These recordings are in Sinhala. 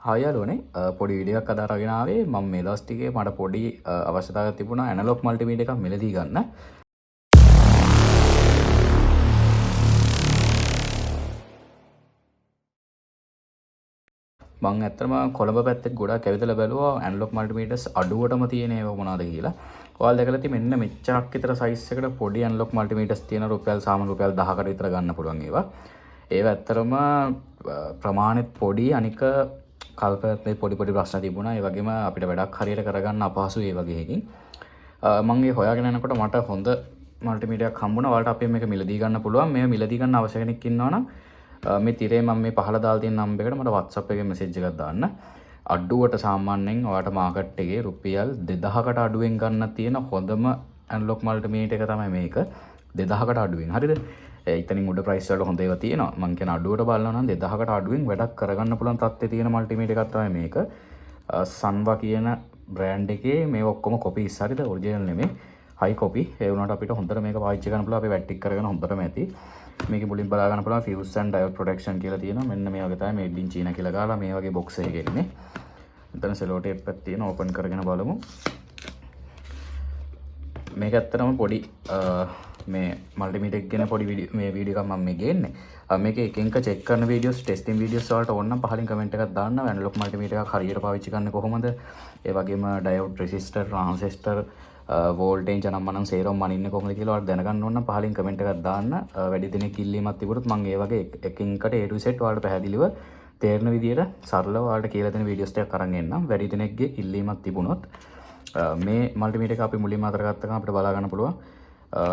හායාලුවනේ පොඩි වීඩියෝ එකක් අද අරගෙන ආවේ මම මේ දවස් ටිකේ මට පොඩි අවශ්‍යතාවයක් තිබුණා ඇනලොග් මල්ටිමීටර් එකක් මිලදී ගන්න. මම ඇත්තටම කොළඹ පැත්තේ ගොඩක් ඇවිදලා බැලුවා ඇනලොග් මල්ටිමීටර්ස් අඩුවටම තියෙන ඒවා මොනවද කියලා. ඔයාලා දැකලා තියෙන්නේ මෙන්න මෙච්චරක් විතර සයිස් එකට පොඩි ඇනලොග් මල්ටිමීටර්ස් තියෙන රුපියල් සාමාන්‍ය රුපියල් 10කට විතර ගන්න පුළුවන් ඒවා. ඒවා ඇත්තටම ප්‍රමාණෙත් පොඩි අනික කල්පයේ පොඩි ප්‍රශ්න තිබුණා. ඒ වගේම අපිට වැඩක් හරියට කරගන්න අපහසුයි ඒ වගේ එකකින්. මම ඒ හොයාගෙන යනකොට මට හොඳ මල්ටිමීටර් එකක් හම්බුණා. ඔයාලට අපි මේක මිලදී ගන්න පුළුවන්. මේක මිලදී ගන්න අවශ්‍ය කෙනෙක් ඉන්නවනම් මේ තිරේ මම මේ පහළ දාලා තියෙන නම්බර් එකට මට WhatsApp එකේ මැසේජ් එකක් දාන්න. අඩුවට සාමාන්‍යයෙන් ඔයාලට මාකට් එකේ රුපියල් 2000කට අඩුවෙන් ගන්න තියෙන හොඳම ඇනලොග් මල්ටිමීටර් එක තමයි මේක. 2000කට අඩුවෙන්. හරිද? ඉතින් උඩ ප්‍රයිස් වල හොඳ ඒවා තියෙනවා. මම කියන අඩුවට බලනවා නම් 2000කට අඩුවෙන් වැඩක් කරගන්න පුළුවන් තත්ත්වයේ තියෙන මල්ටිමීටර් එකක් තමයි මේක. Sanwa කියන බ්‍රෑන්ඩ් එකේ මේ ඔක්කොම කොපීස් හරිද? ඔරිජිනල් නෙමෙයි. හයි කොපි. ඒ වුණාට අපිට හොඳට මේක පාවිච්චි කරන්න පුළුවන්. අපි වැට්ටික් කරගෙන හොඳටම ඇති. මේකේ මුලින් බලා ගන්න පුළුවන් fuse and diode protection කියලා තියෙනවා. මෙන්න මේ වගේ තමයි made in China කියලා ගාලා මේ වගේ box එකක එන්නේ. මෙතන සෙලෝ ටේප් එකක් තියෙනවා. ඕපන් කරගෙන බලමු. මේක ඇත්තටම පොඩි මේ මල්ටිමීටර් එක ගැන පොඩි මේ වීඩියෝ එකක් මම මේ ගේන්නේ. මේක එක චෙක් කරන වීඩියෝස් ටෙස්ටිං වීඩියෝස් වලට ඕන නම් පහලින් කමෙන්ට් එකක් දාන්න. ඇනලොග් මල්ටිමීටර් එකක් හරියට පාවිච්චි කරන්නේ කොහොමද? ඒ වගේම ඩයෝඩ් රෙසිස්ටර් ට්‍රාන්සිස්ටර් වෝල්ටේජ් අනම්මනම් සේරම මනින්නේ කොහොමද කියලා ඔයාලට දැනගන්න ඕන නම් පහලින් කමෙන්ට් එකක් දාන්න. වැඩි දිනක් ඉල්ලීමක් තිබුණොත් මම ඒ වගේ එකින් එකට A to Z ඔයාලට පැහැදිලිව තේරෙන විදියට සරලව ඔයාලට කියලා දෙන වීඩියෝස් ටිකක් අරන් එන්නම්. වැඩි දිනක්ගේ ඉල්ලීමක් තිබුණොත් මේ මල්ටිමීටර් එක අපි මුලින්ම අතර ගත්ත ගමන් අපිට බලා ගන්න පුළුවන්.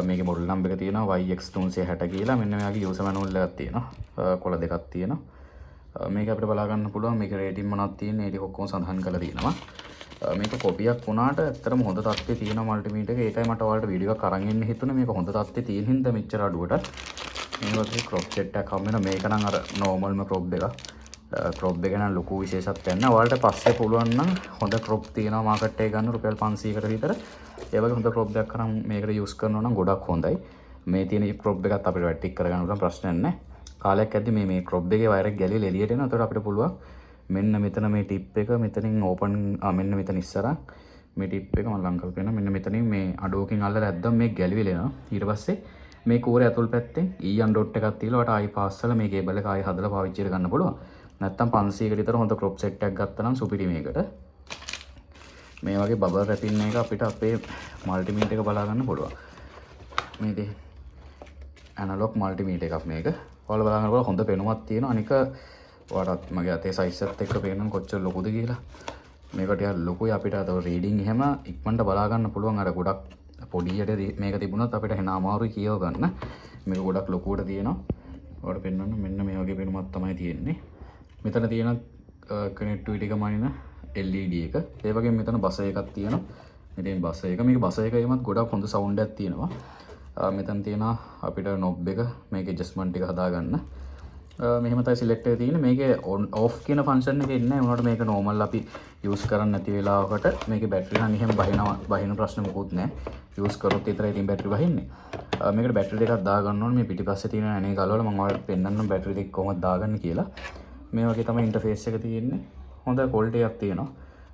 මේකේ මොඩල් නම්බර් එක තියෙනවා YX360 කියලා. මෙන්න මේ වගේ යූසර් මැනුවල් එකක් තියෙනවා. කොළ දෙකක් තියෙනවා. මේක අපිට බලා ගන්න පුළුවන්. මේකේ රේටින් මොනවද තියෙන්නේ? ඒ ටික ඔක්කොම සඳහන් කරලා තියෙනවා. මේක කොපියක් වුණාට ඇත්තටම හොඳ තත්ත්වයේ තියෙන මල්ටිමීටර් එක. ඒකයි මට ඔයාලට වීඩියෝ එකක් අරන් එන්න හිතුනේ. මේක හොඳ තත්ත්වයේ තියෙන හින්දා මෙච්චර අඩුවට මේ වගේ ක්‍රොප් සෙට් එකක් හම්බ වෙනවා. මේක නම් අර නෝමල්ම ක්‍රොප් එකක්. ක්‍රොප් එක නම් ලොකු විශේෂත්වයක් නැහැ. ඔයාලට පස්සේ පුළුවන් නම් හොඳ ක්‍රොප් තියෙනවා මාකට් එකේ ගන්න රුපියල් 500කට විතර. ඒ වගේ හොඳ ක්‍රොප් එකක් කරන් මේකට යූස් කරනවා නම් ගොඩක් හොඳයි. මේ තියෙන ක්‍රොප් එකත් අපිට වැටික් කරගන්න පුළුවන් ප්‍රශ්නයක් නැහැ. කාලයක් ඇද්දි මේ ක්‍රොප් එකේ වයර් එක ගැලවිලා එළියට එනවා. ඒතකොට අපිට පුළුවන් මෙන්න මෙතන මේ ටිප් එක මෙතනින් ඕපන් මෙන්න මෙතන ඉස්සරහ මේ ටිප් එක මම ලං කරලා පෙන්නන මෙන්න මෙතනින් මේ අඩුවකින් අල්ලලා ඇද්දම මේ ගැලවිලා එනවා. ඊට පස්සේ මේ කූරේ ඇතුල් පැත්තෙන් EN ඩොට් එකක් තියලා ඔයාලට ආයි පාස්සලා මේ කේබල් එක ආයි හදලා පාවිච්චි කරගන්න පුළුවන්. නැත්තම් 500කට විතර හොඳ ක්‍රොප් සෙට් එකක් ගත්තා නම් සුපිරි මේකට. මේ වගේ බබල් රැපින් එක අපිට අපේ මල්ටිමීටර් එක බලා ගන්න පුළුවන්. මේකේ ඇනලොග් මල්ටිමීටර් එකක් මේක. ඔයාලා බලා ගන්නකොට හොඳ පෙනුමක් තියෙනවා. අනික ඔයාලට මගේ අතේ සයිස් එකත් එක්ක පේනනම් කොච්චර ලොකුද කියලා. මේක ටිකක් ලොකුයි අපිට අත රීඩින් එහෙම ඉක්මනට බලා ගන්න පුළුවන්. අර ගොඩක් පොඩියට මේක තිබුණොත් අපිට එන අමාරුයි කියව ගන්න. මේක ගොඩක් ලොකුවට තියෙනවා. ඔයාලට පෙන්වන්න මෙන්න මේ වගේ පෙනුමක් තමයි තියෙන්නේ. මෙතන තියෙන කනෙක්ටිවිටි එක මනින LED එක. ඒ වගේම මෙතන බස එකක් තියෙනවා. මෙතන බස එක. මේක බස එකේමත් ගොඩක් හොඳ සවුන්ඩ් එකක් තියෙනවා. මෙතන තියෙනවා අපිට නොබ් එක මේක ඇඩ්ජස්ට්මන්ට් එක හදාගන්න. මෙහෙම තමයි සිලෙක්ට් එකේ තියෙන්නේ. මේකේ ඔන් ඔෆ් කියන ෆන්ක්ෂන් එක ඉන්නේ. උනාට මේක නෝමල් අපි යූස් කරන්නේ නැති වෙලාවකට මේකේ බැටරි නම් එහෙම බහින ප්‍රශ්න මොකුත් නැහැ. යූස් කරොත් විතරයි ඉතින් බැටරි බහින්නේ. මේකට බැටරි දෙකක් දාගන්න ඕනේ. මේ පිටිපස්සේ තියෙන ඇනේ ගලවලා මම ඔයාලට පෙන්නන්නම් බැටරි දෙක කොහොමද දාගන්නේ කියලා. මේ වගේ තමයි ඉන්ටර්ෆේස් එක තියෙන්නේ. හොඳ ක්වොලිටි එකක් තියෙනවා.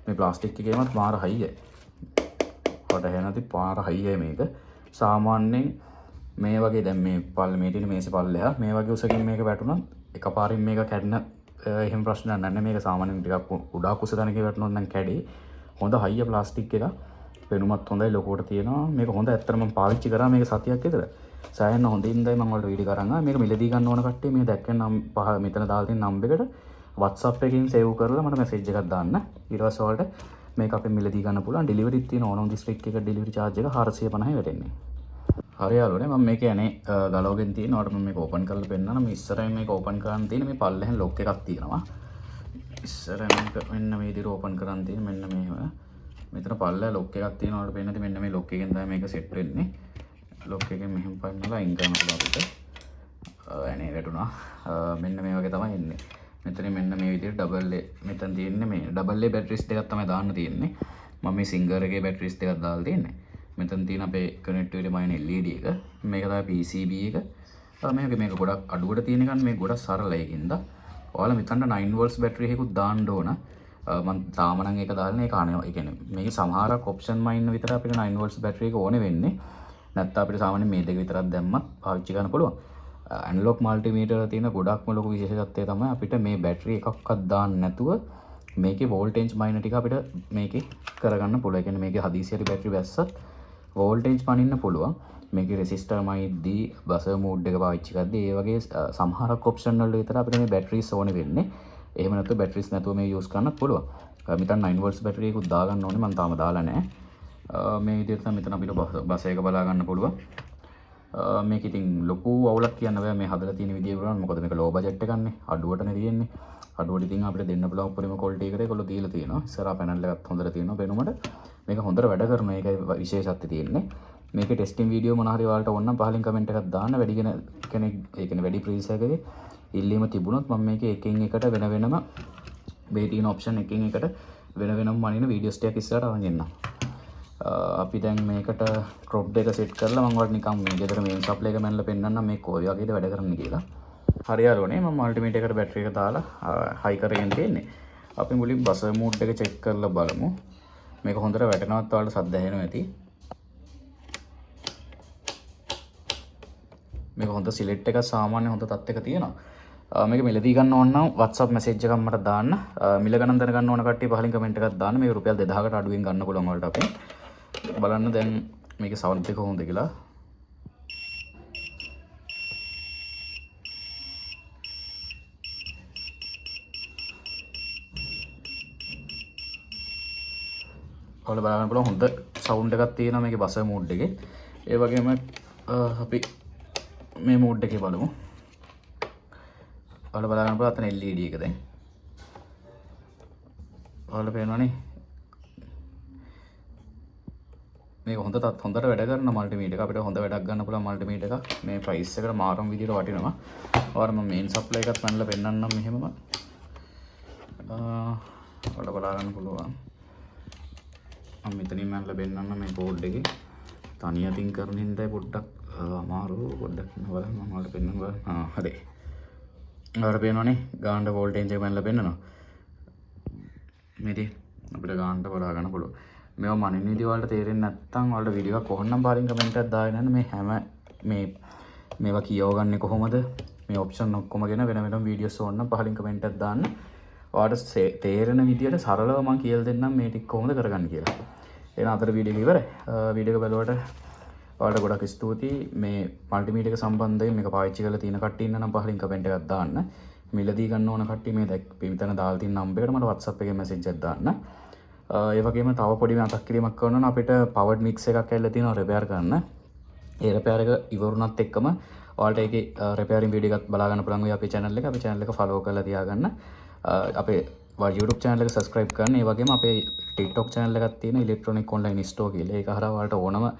මේ ප්ලාස්ටික් එකේමත් මාර හයිය. හොට හැනති පාර හයියයි මේක. සාමාන්‍යයෙන් මේ වගේ දැන් මේ මේ තියෙන මේසේ පල්ලෙහා මේ වගේ උසකින් මේක වැටුණොත් එකපාරින් මේක කැඩෙන එහෙම ප්‍රශ්නයක් නැහැ. මේක සාමාන්‍යයෙන් ටිකක් උඩක් උස තැනක වැටුණොත් නම් කැඩේ. හොඳ හයිය ප්ලාස්ටික් එක. පෙනුමත් හොඳයි ලොකුවට තියෙනවා. මේක හොඳ ඇත්තටම මම පාවිච්චි කරා මේක සතියක් විතර. සෑහෙන හොඳින්දයි මම ඔයාලට වීඩියෝ කරන් ආවා. මේක මිලදී ගන්න ඕන කට්ටිය මේ දැක්කෙන මෙතන දාලා තියෙන නම්බර් එකට WhatsApp එකකින් සේව් කරලා මට මැසේජ් එකක් දාන්න. ඊට පස්සේ ඔයාලට මේක අපෙන් මිලදී ගන්න පුළුවන්. ඩෙලිවරිත් තියෙන ඕනම දිස්ත්‍රික් එක ඩෙලිවරි charge එක 450යි වැටෙන්නේ. හරි යාළුවනේ මම මේක යන්නේ ගලවගෙන තියෙන. ඔයාලට මම මේක ඕපන් කරලා පෙන්නනවා. මේ ඉස්සරහින් මේක ඕපන් කරන් තියෙන මේ පල්ලෙහෙන් ලොක් එකක් තියෙනවා. ඉස්සරහින් මෙන්න මේ විදිහට ඕපන් කරන් තියෙන මෙන්න මේව. මෙතන පල්ලෙහ ලොක් එකක් තියෙනවා. ඔයාලට පේන්නේ මෙන්න මේ ලොක් එකෙන් තමයි මේක සෙට් වෙන්නේ. ලොක් එකෙන් මෙහෙම පන්නලා අයින් කරනවා අපිට. එනේ වැටුණා. මෙන්න මේ වගේ තමයි එන්නේ. මෙතන මෙන්න මේ විදිහට ඩබල් A මෙතන තියෙන්නේ මේ ඩබල් A බැටරිස් දෙකක් තමයි දාන්න තියෙන්නේ. මම මේ සිංගර් එකේ බැටරිස් දෙකක් දාලා තියෙන්නේ. මෙතන තියෙන අපේ කනෙක්ටිවිටි මයින් LED එක. මේක තමයි PCB එක. මේක ගොඩක් අඩුවට තියෙන එකක් මේ ගොඩක් සරලයි ඒකින්ද. ඔයාලා මෙතනට 9 volts බැටරි එකකුත් දාන්න ඕන. මම තාම නම් ඒක දාලා ඒක අනේ ඒ කියන්නේ මේකේ සමහරක් ඔප්ෂන් මයින් විතර අපිට 9 volts බැටරි එක ඕනේ වෙන්නේ. නැත්නම් අපිට සාමාන්‍යයෙන් මේ දෙක විතරක් දැම්මත් පාවිච්චි කරන්න පුළුවන්. ඇනලොග් මල්ටිමීටර් තියෙන ගොඩක්ම ලොකු විශේෂත්වය තමයි අපිට මේ බැටරි එකක්වත් දාන්න නැතුව මේකේ වෝල්ටේජ් මයිනර් ටික අපිට මේකේ කරගන්න පුළුවන්. ඒ කියන්නේ මේකේ හදිසියට බැටරි වැස්සත් වෝල්ටේජ් පනින්න පුළුවන්. මේකේ රෙසිස්ටර් මයිද්දී බසර් මෝඩ් එක පාවිච්චි කරද්දී ඒ වගේ සමහරක් ඔප්ෂන් වල විතර අපිට මේ බැටරිස් ඕනේ වෙන්නේ. එහෙම නැත්නම් බැටරිස් නැතුව මේ යූස් කරන්නත් පුළුවන්. මෙතන 9 volts බැටරි එකකුත් දාගන්න ඕනේ. මම තාම දාලා නැහැ. මේ විදිහට තමයි මෙතන අපිට බස් එක බලා ගන්න පුළුවන්. මේක ඉතින් ලොකු අවුලක් කියන්න බෑ මේ හදලා තියෙන විදිය වුණා. මොකද මේක ලෝ බජට් එකක්නේ. අඩුවටනේ තියෙන්නේ. අඩුවට ඉතින් අපිට දෙන්න පුළුවන් උපරිම ක්වොලිටි එකට ඒගොල්ලෝ දීලා තියෙනවා. ඉස්සරහා පැනල් එකත් හොඳට තියෙනවා. වෙනුමට මේක හොඳට වැඩ කරන එකයි විශේෂත්වය තියෙන්නේ. මේකේ ටෙස්ටිංగ్ වීඩියෝ මොනවා හරි ඔයාලට ඕන නම් පහලින් කමෙන්ට් එකක් දාන්න. වැඩි කෙනෙක් ඒ කියන්නේ වැඩි ප්‍රයිස් එකකදී ඉල්ලීම තිබුණොත් මම මේකේ එකින් එකට වෙන වෙනම මේ තියෙන ඔප්ෂන් එකින් එකට වෙන වෙනම මනින වීඩියෝස් ටිකක් ඉස්සරහට අරන් එන්නම්. අපි දැන් මේකට ක්‍රොප් එක සෙට් කරලා මම වලට නිකන් මේ ගෙදර මේන් සප්ලයි එක මැනලා පෙන්නන්නම් මේ කොයි වගේද වැඩ කරන්නේ කියලා. හරි යාළුවනේ මම මල්ටිමීටර් එකට බැටරි එක දාලා හයි කරගෙන තියෙන්නේ. අපි මුලින් බසර් මෝඩ් එක චෙක් කරලා බලමු. මේක හොඳට වැටෙනවත් ඔයාලට සද්ද ඇහෙනවා ඇති. මේක හොඳ සිලෙක්ට් එකක් සාමාන්‍ය හොඳ තත්ත්වයක තියෙනවා. මේක මිලදී ගන්න ඕන නම් WhatsApp message එකක් මට දාන්න. මිල ගණන් දැනගන්න ඕන කට්ටිය පහලින් කමෙන්ට් එකක් දාන්න. මේක රුපියල් 2000කට අඩුවෙන් ගන්න පුළුවන් වලට අපි. බලන්න දැන් මේකේ සවුන්ඩ් එක කොහොමද කියලා. ඔයාලා බලන්න පුළුවන් හොඳ සවුන්ඩ් එකක් තියෙනවා මේකේ බසර් මෝඩ් එකේ. ඒ වගේම අපි මේ මෝඩ් එකේ බලමු. ඔයාලා බලන්න පුළුවන් අතන LED එක දැන්. ඔයාලා පේනවනේ. මේක හොඳට වැඩ කරන මල්ටිමීටර් එක. අපිට හොඳ වැඩක් ගන්න පුළුවන් මල්ටිමීටර් එකක්. මේ ප්‍රයිස් එකට මාරම් විදියට වටිනවා. ඔයාලා මම මේන් සප්ලයි එකත් මනලා පෙන්නන්නම් මෙහෙමම. ඔයාලා බලා ගන්න පුළුවන්. මම මෙතනින් මනලා පෙන්නන්නම් මේ බෝඩ් එකේ. තනියටින් කරන හින්දා පොඩ්ඩක් අමාරු පොඩ්ඩක් ඉන්න බලන්න මම ඔයාලට පෙන්නන්න බලන්න. හරි. ඔයාලට පේනවනේ ගානට වෝල්ටේජ් එක මනලා පෙන්නනවා. මේදී අපිට ගානට බලා ගන්න පුළුවන්. මේවා මනින්න විදිහ වලට තේරෙන්නේ නැත්නම් ඔයාලට වීඩියෝ එකක් කොහොමනම් පාරින් කමෙන්ට් එකක් දාගෙන යන්න. මේ හැම මේවා කියවගන්නේ කොහොමද? මේ ඔප්ෂන් ඔක්කොම ගැන වෙන වෙනම වීඩියෝස් ඕන නම් පහලින් කමෙන්ට් එකක් දාන්න. ඔයාලට තේරෙන විදියට සරලව මම කියලා දෙන්නම් මේ ටික කොහොමද කරගන්න කියලා. එහෙනම් අතර වීඩියෝ එක ඉවරයි. වීඩියෝ එක බලුවට ඔයාලට ගොඩක් ස්තුතියි. මේ මල්ටිමීටර් එක සම්බන්ධයෙන් මේක පාවිච්චි කරලා තියෙන කට්ටිය ඉන්න නම් පහලින් කමෙන්ට් එකක් දාන්න. මිලදී ගන්න ඕන කට්ටිය මේ මෙතන දාලා තියෙන නම්බර් එකට මට WhatsApp එකේ මැසේජ් එකක් දාන්න. ඒ වගේම තව පොඩි මතක් කිරීමක් කරනවා නම් අපිට පවර්ඩ් මික්ස් එකක් ඇවිල්ලා තියෙනවා රිපෙයාර් කරන්න. ඒ රිපෙයාර් එක ඉවරුණත් එක්කම ඔයාලට ඒකේ රිපෙයාරින් වීඩියෝ එකක් බලා ගන්න පුළුවන් වෙයි අපේ channel එක. අපේ channel එක follow කරලා තියාගන්න. අපේ YouTube channel එක subscribe කරන්න. ඒ වගේම අපේ TikTok channel එකක් තියෙන electronic online store කියලා. ඒක හරහා ඔයාලට ඕනම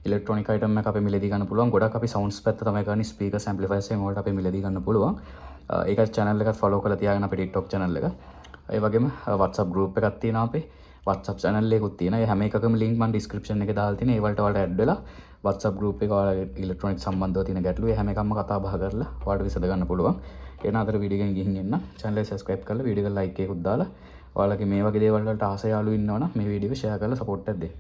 electronic item එකක් අපේ මිලදී ගන්න පුළුවන්. ගොඩක් අපි sounds පැත්ත තමයි කරන්නේ. speakers amplifiers එකෙන් ඔයාලට අපේ මිලදී ගන්න පුළුවන්. ඒක channel එකත් follow කරලා තියාගන්න අපේ TikTok channel එක. ඒ වගේම WhatsApp group එකක් තියෙනවා අපේ. WhatsApp channel එකකුත් තියෙනවා. ඒ හැම එකකම link මම description එකේ දාලා තියෙනවා. ඒ වලට ඔයාලට add වෙලා WhatsApp group එක ඔයාලගේ electronic සම්බන්ධව තියෙන ගැටලු ඒ හැම එකක්ම කතා බහ කරලා ඔයාලට විසඳ ගන්න පුළුවන්. එන අතර වීඩියෝ එකෙන් ගිහින් එන්න. channel එක subscribe කරලා වීඩියෝ එක like එකකුත් දාලා ඔයාලගේ මේ වගේ දේවල් වලට ආස යාළුවෝ ඉන්නවනම් මේ වීඩියෝ එක share කරලා support එකක් දෙන්න.